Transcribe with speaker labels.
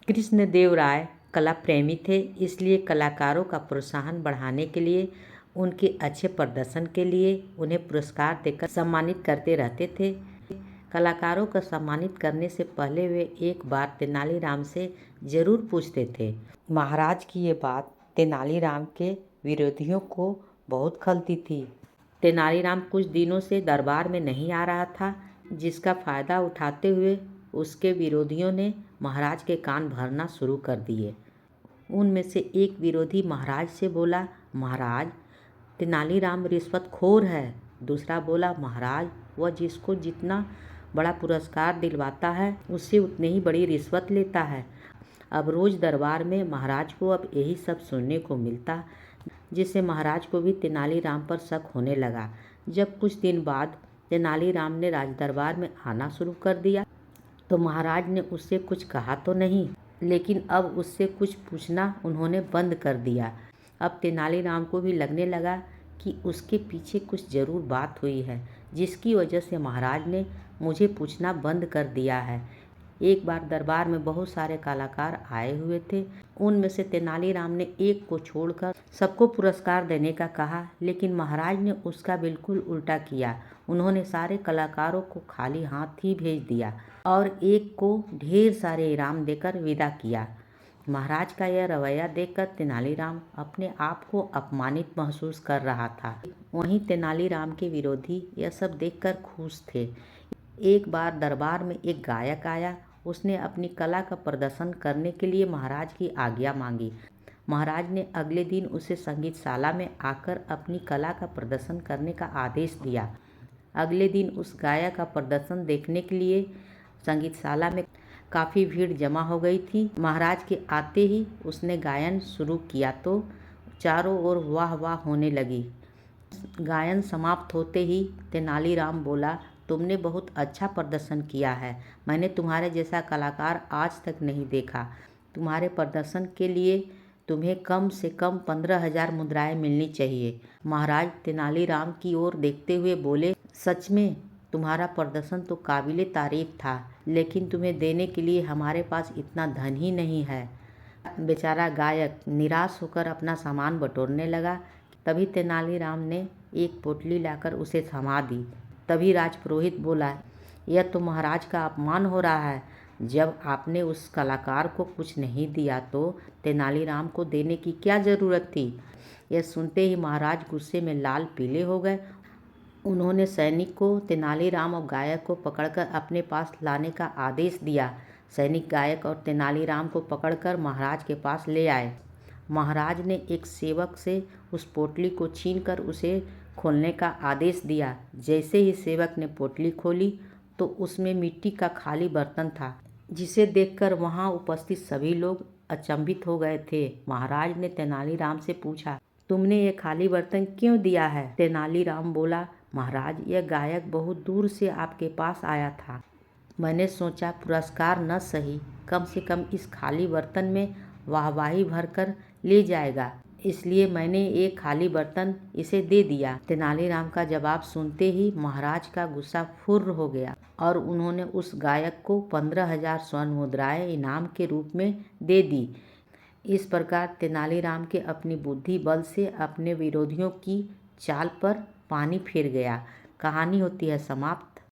Speaker 1: कृष्णदेव राय कला प्रेमी थे, इसलिए कलाकारों का प्रोत्साहन बढ़ाने के लिए, उनके अच्छे प्रदर्शन के लिए उन्हें पुरस्कार देकर सम्मानित करते रहते थे। कलाकारों को सम्मानित करने से पहले वे एक बार तेनालीराम से जरूर पूछते थे। महाराज की ये बात तेनालीराम के विरोधियों को बहुत खलती थी। तेनालीराम कुछ दिनों से दरबार में नहीं आ रहा था, जिसका फायदा उठाते हुए उसके विरोधियों ने महाराज के कान भरना शुरू कर दिए। उनमें से एक विरोधी महाराज से बोला, महाराज तेनालीराम रिश्वतखोर है। दूसरा बोला, महाराज वह जिसको जितना बड़ा पुरस्कार दिलवाता है उससे उतनी ही बड़ी रिश्वत लेता है। अब रोज दरबार में महाराज को अब यही सब सुनने को मिलता, जिससे महाराज को भी तेनालीराम पर शक होने लगा। जब कुछ दिन बाद तेनालीराम ने राजदरबार में आना शुरू कर दिया तो महाराज ने उससे कुछ कहा तो नहीं, लेकिन अब उससे कुछ पूछना उन्होंने बंद कर दिया। अब तेनालीराम को भी लगने लगा कि उसके पीछे कुछ ज़रूर बात हुई है, जिसकी वजह से महाराज ने मुझे पूछना बंद कर दिया है। एक बार दरबार में बहुत सारे कलाकार आए हुए थे। उनमें से तेनालीराम ने एक को छोड़कर सबको पुरस्कार देने का कहा, लेकिन महाराज ने उसका बिल्कुल उल्टा किया। उन्होंने सारे कलाकारों को खाली हाथ ही भेज दिया और एक को ढेर सारे इनाम देकर विदा किया। महाराज का यह रवैया देखकर तेनालीराम अपने आप को अपमानित महसूस कर रहा था। वहीं तेनालीराम के विरोधी यह सब देखकर खुश थे। एक बार दरबार में एक गायक आया। उसने अपनी कला का प्रदर्शन करने के लिए महाराज की आज्ञा मांगी। महाराज ने अगले दिन उसे संगीतशाला में आकर अपनी कला का प्रदर्शन करने का आदेश दिया। अगले दिन उस गायक का प्रदर्शन देखने के लिए संगीतशाला में काफ़ी भीड़ जमा हो गई थी। महाराज के आते ही उसने गायन शुरू किया तो चारों ओर वाह वाह होने लगी। गायन समाप्त होते ही तेनालीराम बोला, तुमने बहुत अच्छा प्रदर्शन किया है। मैंने तुम्हारे जैसा कलाकार आज तक नहीं देखा। तुम्हारे प्रदर्शन के लिए तुम्हें कम से कम 15,000 मुद्राएं मिलनी चाहिए। महाराज तेनालीराम की ओर देखते हुए बोले, सच में तुम्हारा प्रदर्शन तो काबिले तारीफ था, लेकिन तुम्हें देने के लिए हमारे पास इतना धन ही नहीं है। बेचारा गायक निराश होकर अपना सामान बटोरने लगा। तभी तेनालीराम ने एक पोटली लाकर उसे थमा दी। तभी राजपुरोहित बोला, यह तो महाराज का अपमान हो रहा है। जब आपने उस कलाकार को कुछ नहीं दिया तो तेनालीराम को देने की क्या ज़रूरत थी। यह सुनते ही महाराज गुस्से में लाल पीले हो गए। उन्होंने सैनिक को तेनालीराम और गायक को पकड़कर अपने पास लाने का आदेश दिया। सैनिक गायक और तेनालीराम को पकड़कर महाराज के पास ले आए। महाराज ने एक सेवक से उस पोटली को छीनकर उसे खोलने का आदेश दिया। जैसे ही सेवक ने पोटली खोली तो उसमें मिट्टी का खाली बर्तन था, जिसे देखकर वहां उपस्थित सभी लोग अचंभित हो गए थे। महाराज ने तेनालीराम से पूछा, तुमने ये खाली बर्तन क्यों दिया है। तेनालीराम बोला, महाराज यह गायक बहुत दूर से आपके पास आया था। मैंने सोचा पुरस्कार न सही, कम से कम इस खाली बर्तन में वाहवाही भरकर ले जाएगा, इसलिए मैंने एक खाली बर्तन इसे दे दिया। तेनालीराम का जवाब सुनते ही महाराज का गुस्सा फुर्र हो गया और उन्होंने उस गायक को 15,000 स्वर्ण मुद्राएं इनाम के रूप में दे दी। इस प्रकार तेनालीराम के अपनी बुद्धि बल से अपने विरोधियों की चाल पर पानी फिर गया। कहानी होती है समाप्त।